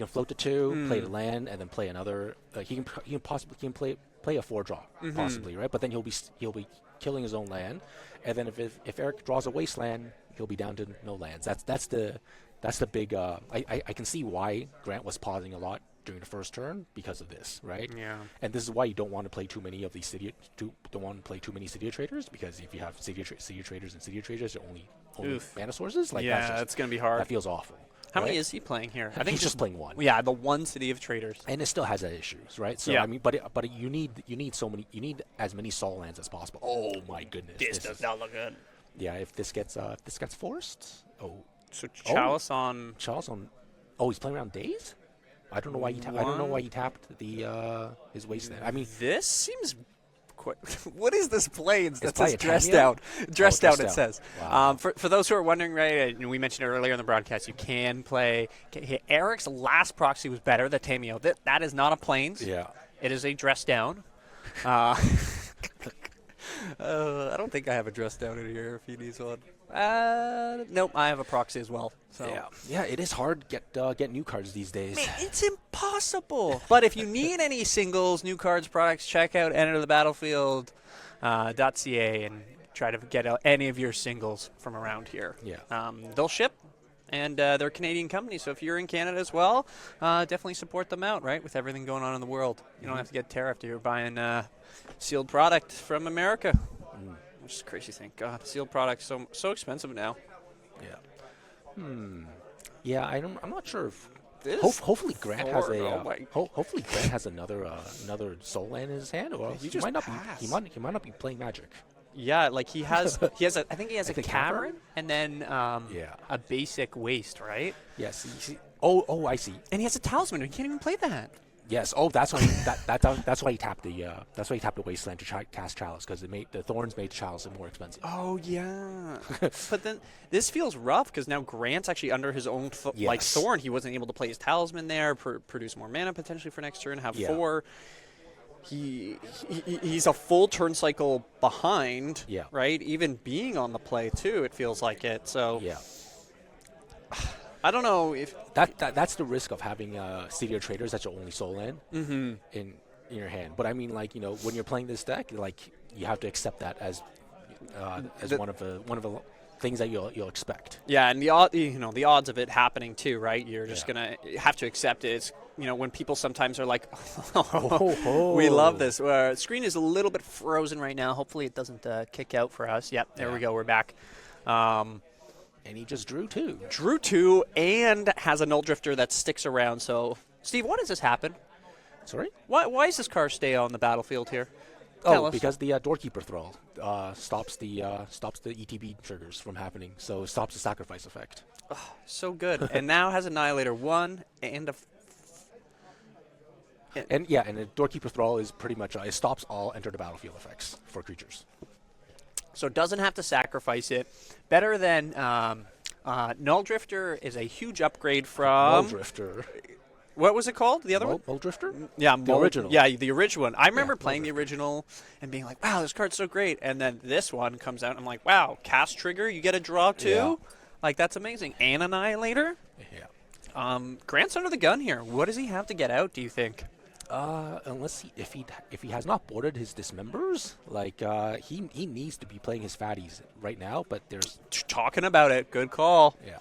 float to 2, play the land, and then play another. He can possibly play a 4-drop possibly, right? But then he'll be killing his own land, and then if Eric draws a wasteland, he'll be down to no lands. That's the big. I can see why Grant was pausing a lot during the first turn because of this, right? Yeah. And this is why you don't want to play too many of these City of Traders, because if you have City of Traders and City of Traders are only mana sources, like that's going to be hard. That feels awful. How many is he playing here? I think he's just playing 1. Yeah, the 1 City of Traders. And it still has that issues, right? So yeah. I mean, but you need as many soul lands as possible. Oh my goodness, this does not look good. Yeah, if this gets forced, so Chalice on. Oh, he's playing around Days. I don't know why he tapped the his wasteland. I mean, this seems. What is this Plains that says dressed out? Dressed out, it out. says. Wow. For those who are wondering, right, and we mentioned earlier in the broadcast, you can play. Eric's last proxy was better, the Tameo. That is not a Plains. Yeah. It is a dress down. I don't think I have a dress down in here if he needs one. Nope, I have a proxy as well. So. Yeah, it is hard to get new cards these days. Man, it's impossible. But if you need any singles, new cards, products, check out enterthebattlefield.ca and try to get any of your singles from around here. Yeah. They'll ship, and they're a Canadian company, so if you're in Canada as well, definitely support them out, right, with everything going on in the world. You don't have to get tariffed if you're buying sealed product from America. Which is a crazy thing. God, sealed products so expensive now. Yeah. Yeah, I'm not sure if. Hopefully Grant has another soul land in his hand, or he might not be playing Magic. Yeah, like he has I think he has a Cavern and then a basic Waste, right? Yes. Oh, I see. And he has a Talisman. He can't even play that. Yes. Oh, that's why. That's why he tapped the Wasteland to cast Chalice, because the Thorns made Chalice more expensive. Oh yeah. But then this feels rough because now Grant's actually under his own Thorn. He wasn't able to play his Talisman there, produce more mana potentially for next turn, have 4. He's a full turn cycle behind. Yeah. Right. Even being on the play too, it feels like it. So. Yeah. I don't know if that's the risk of having City of Traders that's your only soul land in your hand. But I mean, when you're playing this deck, you have to accept that as one of the things that you'll expect. Yeah, and the odds of it happening too, right? You're just gonna have to accept it. It's when people sometimes are like, we love this. Screen is a little bit frozen right now. Hopefully it doesn't kick out for us. Yep, there we go. We're back. And he just drew 2. Drew 2 and has a Null Drifter that sticks around. So, Steve, why does this happen? Sorry? Why does this card stay on the battlefield here? Because the Doorkeeper Thrall stops the ETB triggers from happening. So it stops the sacrifice effect. Oh, so good. And now has Annihilator 1 and a... And the Doorkeeper Thrall is pretty much it stops all enter the battlefield effects for creatures. So it doesn't have to sacrifice it. Better than Null Drifter is a huge upgrade from... Null Drifter. What was it called? The other one? Mole Drifter? Yeah, The original. Yeah, the original one. I remember Yeah, playing the original and being like, "Wow, this card's so great." And then this one comes out, and I'm like, "Wow, cast trigger, you get a draw too." Yeah. Like that's amazing. And Annihilator. Yeah. Grant's under the gun here. What does he have to get out? Do you think? Unless if he has not boarded his dismembers, like he needs to be playing his fatties right now. But there's Talking about it. Good call. yeah.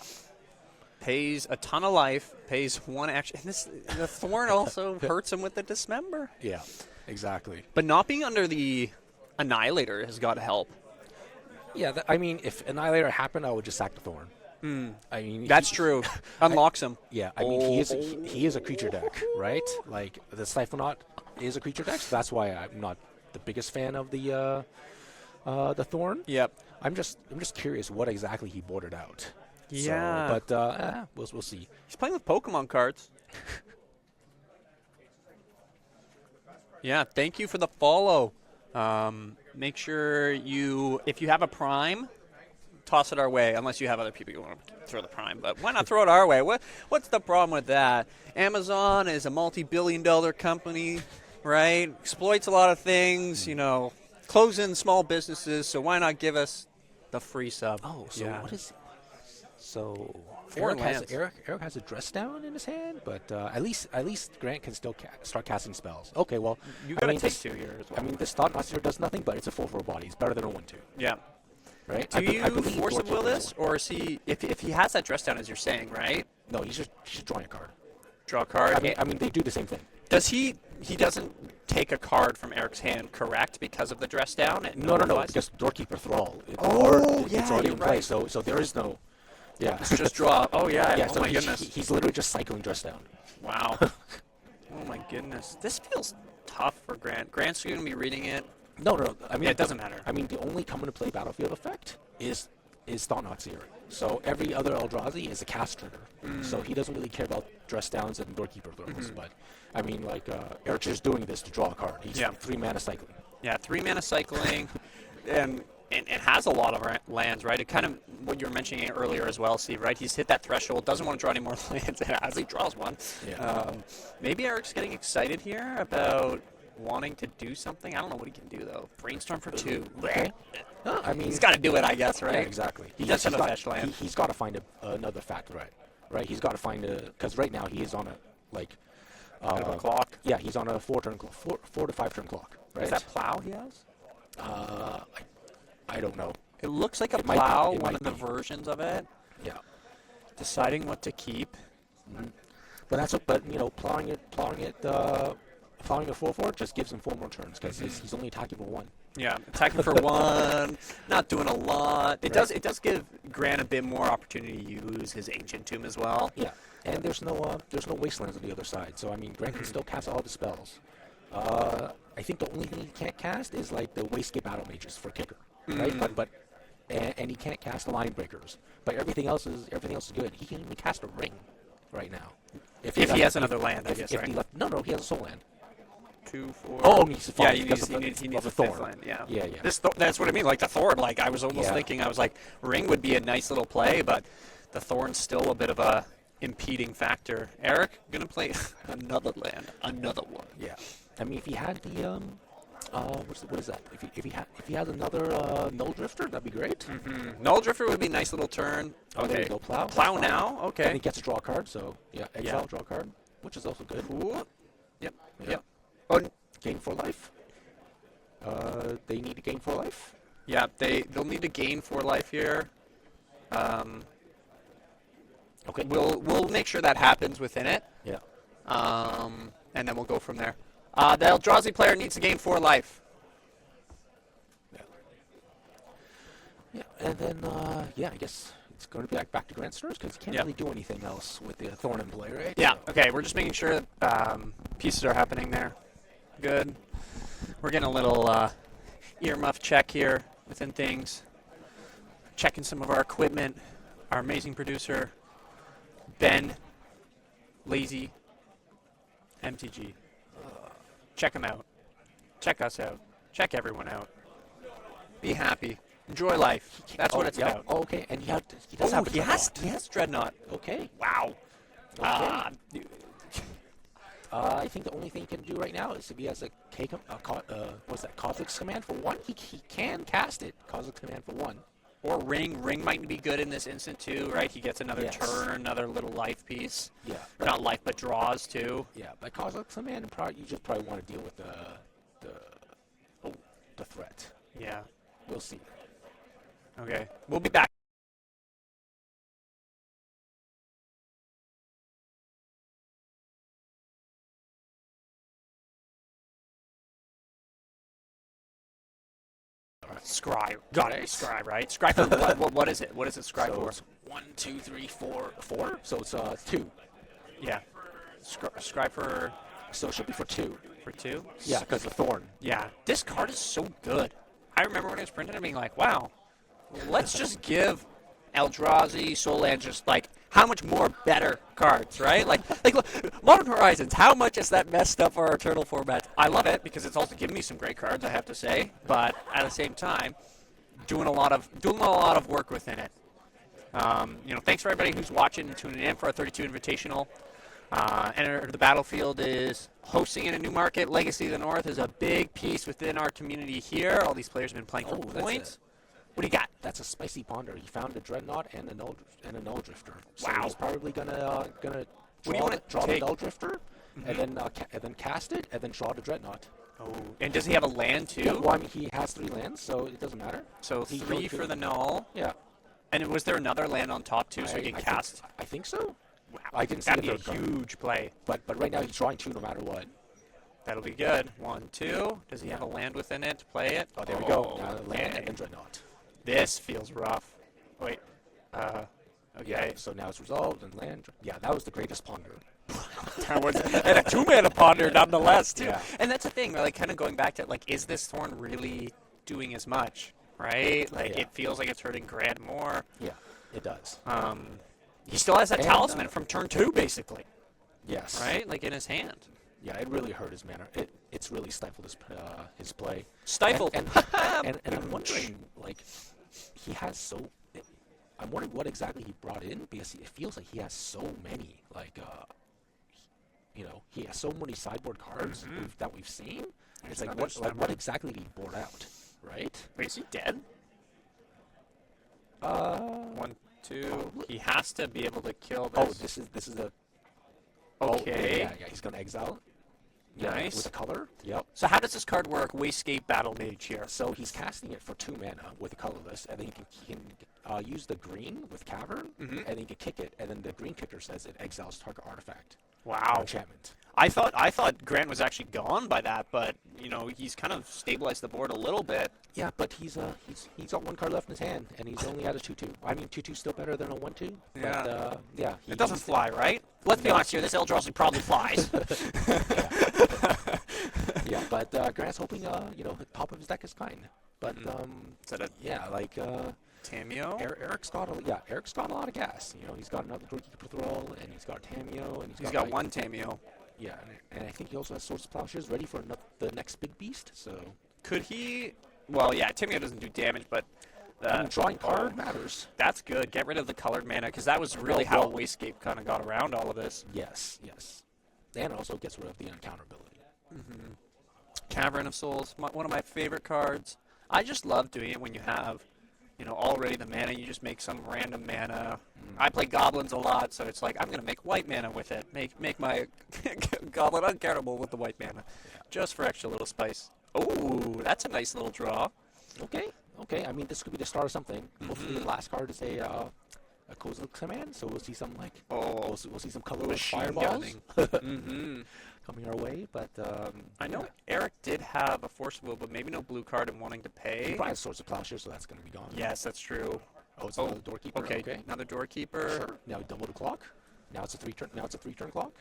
Pays a ton of life. Pays 1 action. And the Thorn also hurts him with the Dismember. Yeah, exactly. But not being under the Annihilator has got to help. Yeah, I mean, if Annihilator happened, I would just sack the Thorn. I mean, That's true. Unlocks him. Yeah, I mean, he is a creature deck, right? Like the Stiflenought is a creature deck, so that's why I'm not the biggest fan of the Thorn. Yep. I'm just curious what exactly he boarded out. Yeah. So, but we'll see. He's playing with Pokemon cards. Yeah, thank you for the follow. Make sure if you have a Prime, toss it our way, unless you have other people you want to throw the Prime. But why not throw it our way? What's the problem with that? Amazon is a multi-billion-dollar company, right? Exploits a lot of things, close in small businesses, so why not give us the free sub? Oh, so yeah. what is? So Foreign lands. Eric has a dress down in his hand, but at least Grant can still start casting spells. Okay, well, You got to take 2 here as well. I mean, this Thought Master does nothing, but it's a 4/4 body. It's better than a 1/2. Yeah. Right? Do you believe force of will Doorkeeper this, or is he? If he has that dress down, as you're saying, right? No, he's just drawing a card. Draw a card. I mean, they do the same thing. Does he? He doesn't take a card from Eric's hand, correct? Because of the dress down. No. Because Doorkeeper Thrall. It's already in play. right. So there is no. Yeah. It's just draw. Oh yeah. Yeah. Oh So my goodness. he's literally just cycling dress down. Wow. Oh my goodness. This feels tough for Grant. Grant's going to be reading it. No. I mean, Yeah, it doesn't matter. I mean, the only come into play battlefield effect is Thought Seer. So every other Eldrazi is a cast trigger. So he doesn't really care about dress downs and Doorkeeper throws. But I mean, like Eric's just doing this to draw a card. He's 3 mana cycling. Yeah, 3 mana cycling, and it has a lot of lands, right? It kind of, what you were mentioning earlier as well, Steve, right? He's hit that threshold, doesn't want to draw any more lands as he draws one. Yeah. Maybe Eric's getting excited here about wanting to do something. I don't know what he can do, though. Brainstorm for 2. I mean, He's got to do it, I guess, right? Yeah, exactly. He does have a fetch land. He's got to find another fat threat, right? He's got to find because right now he is on a a clock. Yeah, he's on a 4 to 5 turn clock. Right? Is that plow he has? I don't know. It looks like a It might be. plow, It one might of the be. versions of it. Yeah, Deciding what to keep. but that's what. But plowing it, plowing a 4/4 just gives him 4 more turns because he's only attacking for 1. Yeah, attacking for 1, not doing a lot. It does give Grant a bit more opportunity to use his Ancient Tomb as well. Yeah, and there's no wastelands on the other side, so I mean Grant can still cast all the spells. I think the only thing he can't cast is like the Wastegate Battle Mages for kicker, right? And he can't cast the Line Breakers, but everything else is good. He can even cast a ring right now. If he has another land, I guess, if right? he left, no, he has a soul land. 2, 4. Oh, he needs to Yeah, find he because needs of a the fifth thorn. land. Yeah. Yeah. That's what I mean. Like the Thorn. Like I was almost Yeah. thinking, I was like, Ring would be a nice little play, but the Thorn's still a bit of a impeding factor. Eric gonna play another land, another one. Yeah. I mean, if he had the what is that? If he has another Null Drifter, that'd be great. Null Drifter would be a nice little turn. Oh, there Okay. you go, plow. Plow That's fine. now. And Okay. he gets to draw a card, so yeah, exile, Yeah. draw a card, which is also good. Cool. Yep. Yeah. Yep. Oh, Gain 4 life. They need to gain 4 life. yeah. They'll need to gain 4 life here. Okay. We'll make sure that happens within it. Yeah. And then we'll go from there. The Eldrazi player needs to gain 4 life. Yeah. And then I guess it's going to be like back to Grant Stars because he can't Yeah. really do anything else with the Thorn in play, right? Yeah. Okay. We're just making sure that pieces are happening there. Good. We're getting a little earmuff check here within things. Checking some of our equipment. Our amazing producer, Ben, Lazy, MTG. Check them out. Check us out. Check everyone out. Be happy. Enjoy life. That's what it's yeah. about. Oh, okay. And he does have a he Dreadnought. has Dreadnought. Okay. Wow. Okay. I think the only thing he can do right now is if he has a what's that? Kozilek's Command for 1. He can cast it. Kozilek's Command for 1. Or Ring. Ring might be good in this instant too, right? He gets another Yes. turn, another little life piece. Yeah. Or not life, but draws too. Yeah, but Kozilek's Command, you just probably want to deal with the threat. Yeah. We'll see. Okay. We'll be back. Scry. Got it. Scry, right? Scry for what is it? What is it Scry So for? it's 1, 2, 3, 4, 4. So it's 2. Yeah. Scry for So it should be for 2. 2? Yeah, because the thorn. Yeah. This card is so good. I remember when it was printed and being like, wow, let's just give Eldrazi, Solan just like how much more better cards, right? Like look, Modern Horizons, how much is that messed up for our Turtle format? I love it because it's also given me some great cards, I have to say, but at the same time, doing a lot of work within it. Thanks for everybody who's watching and tuning in for our 32 Invitational. Enter the Battlefield is hosting in a new market. Legacy of the North is a big piece within our community here. All these players have been playing for points. What do you got? That's a spicy ponder. He found a Dreadnought and a Null Drifter. So Wow. he's probably gonna draw take? the Null Drifter, and then cast it, and then draw the Dreadnought. Oh, and does he have a land too? Yeah, well, I mean, he has 3 lands, so it doesn't matter. So He 3 could- for the null. Yeah. And was there another land on top too, so he can cast? I think so. Wow, I didn't see that'd the be a third card. huge play. But right now he's drawing 2 no matter what. That'll be good. 1, 2. Does he have a land within it to play it? Oh, there we go. Now the land okay. and then Dreadnought. This feels rough. Wait. Okay. Yeah, so now it's resolved and land. Yeah, that was the greatest ponder. And a 2-mana ponder nonetheless too. Yeah. And that's the thing, like kind of going back to like, is this Thorn really doing as much? Right? Like Yeah. it feels like it's hurting Grant more. Yeah, it does. He still has that And, talisman from turn 2 basically. Yes. Right? Like in his hand. Yeah, it really hurt his mana. It's really stifled his play. Stifled. And I'm wondering, like, he has so. I'm wondering what exactly he brought in because it feels like he has so many. Like, he has so many sideboard cards that we've seen. It's like what exactly did he board out, right? Wait, is he dead? 1, 2. Probably. He has to be able to kill Oh, this. this is the. Okay. Yeah, he's gonna exile. Yeah, Nice. with a color. Yep. So how does this card work? Wastegate Battle Mage here. So he's casting it for 2 mana with a colorless, and then he can use the green with Cavern, and then he can kick it, and then the green kicker says it exiles target artifact. Wow. Enchantment. I thought Grant was actually gone by that, but he's kind of stabilized the board a little bit. Yeah, but he's got 1 card left in his hand, and he's only at a 2/2. I mean, 2/2 still better than a 1/2. Yeah. But, yeah. It doesn't fly, right? Let's be honest here. This Eldrazi probably flies. Yeah, but Grant's hoping, the top of his deck is kind. But Is that a yeah, like Tameo? Eric's got a lot of gas. He's got another Doorkeeper Thrall, and he's got Tameo, and He's got 1 Tameo. Yeah, and I think he also has Swords of Plowshares ready for the next big beast. So Could he? Well, yeah, Tameo doesn't do damage, but I mean, drawing card matters. that's good. Get rid of the colored mana, because that was really how Wastegate kind of got around all of this. Yes, and also gets rid of the uncounterability. Cavern of Souls, one of my favorite cards. I just love doing it when you have, already the mana. You just make some random mana. I play goblins a lot, so it's like I'm gonna make white mana with it. Make my goblin uncountable with the white mana, just for extra little spice. Oh, that's a nice little draw. Okay. I mean, this could be the start of something. Hopefully, the last card is a Kozilek's Command, so we'll see some we'll see some colorless Machine fireballs gunning. coming our way. But I know Eric did have a Force of Will, but maybe no blue card and wanting to he pay. probably has Swords of Plowshare, so that's going to be gone. Yes, that's true. Oh, it's another Doorkeeper. Okay, another Doorkeeper. Sure. Now double the clock. Now it's a 3-turn clock.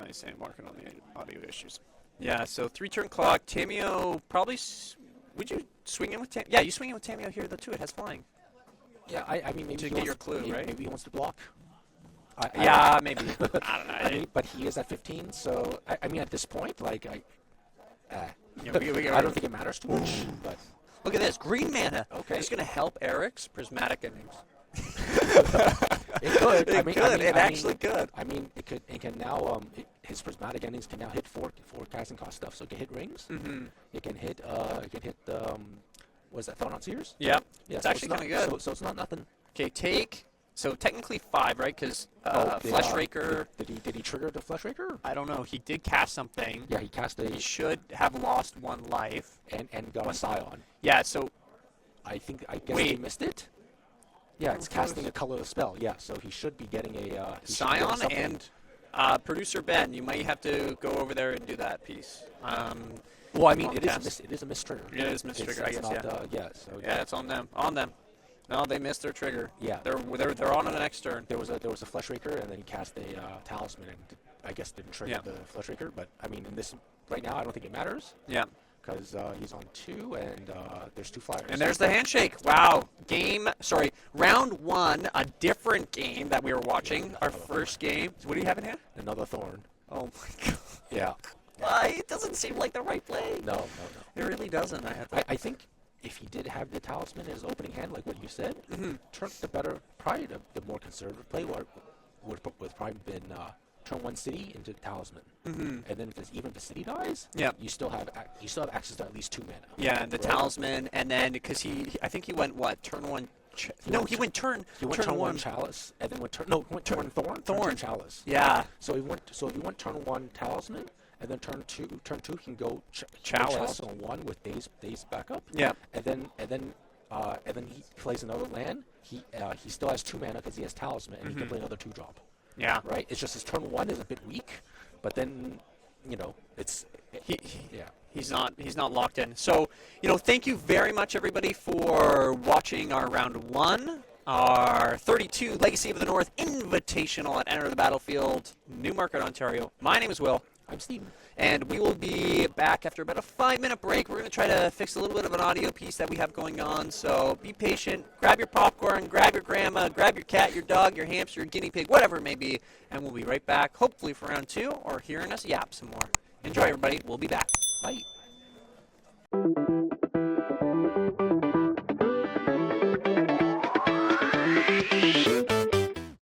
I say marking on the audio issues. Yeah, so 3-turn clock. Tameo probably. Would you swing in with Tameo? Yeah, you swing in with Tameo here though too. It has flying. Yeah, I mean, maybe To he get wants your clue, right? Maybe he wants to block. Yeah, maybe. I don't know. I mean, but he is at 15, so I mean, at this point, like, I don't think it matters too much. But Look at this green mana. Okay. It's gonna help Eric's prismatic innings. It could. It actually could. I mean, it could. It can now. His prismatic endings can now hit four casting cost stuff. So it can hit rings. Mm-hmm. It can hit. Was that Thought on Sears? Yep. Yeah. It's actually kind of good. So it's not nothing. Okay, take. So technically 5, right? Because Flesh Raker. Did he trigger the Flesh Raker? I don't know. He did cast something. Yeah, he cast a. He should have lost 1 life. And got a Scion. Yeah. So. I guess he missed it. Yeah, it's casting a colorless spell. Yeah, so he should be getting a Scion and producer Ben. You might have to go over there and do that piece. Well, I mean, it is a missed trigger. It is missed trigger. I guess. Yeah, it's on them. On them. No, they missed their trigger. Yeah, they're on the next turn. There was a Flesh Raker, and then he cast a Talisman, and I guess didn't trigger the Flesh Raker. But I mean, in this right now, I don't think it matters. Yeah. Because he's on 2, and there's 2 flyers. And there's the handshake. Wow. Round 1, a different game that we were watching. Our first game. What do you have in hand? Another Thorn. Oh my god. Yeah. Why? It doesn't seem like the right play. No. It really doesn't. I think if he did have the Talisman in his opening hand, like what you said, probably the more conservative play would probably been turn 1 city into Talisman, and then if the city dies, you still have access to at least 2 mana. Yeah, the Talisman, and then because I think he went turn 1. He went turn 1 Chalice, and then went turn Thorn. Turn 2 Chalice. Yeah. So if you went turn 1 Talisman, and then turn two he can go Chalice on 1 with days backup. Yeah. And then he plays another land. He still has 2 mana because he has Talisman, and he can play another 2-drop. Yeah. Right. It's just his turn 1 is a bit weak, but then he's not locked in. So thank you very much everybody for watching our round 1, our 32 Legacy of the North Invitational at Enter the Battlefield, Newmarket, Ontario. My name is Will. I'm Steve. And we will be back after about a 5-minute break. We're going to try to fix a little bit of an audio piece that we have going on. So be patient. Grab your popcorn. Grab your grandma. Grab your cat, your dog, your hamster, your guinea pig, whatever it may be. And we'll be right back, hopefully for round 2 or hearing us yap some more. Enjoy, everybody. We'll be back. Bye.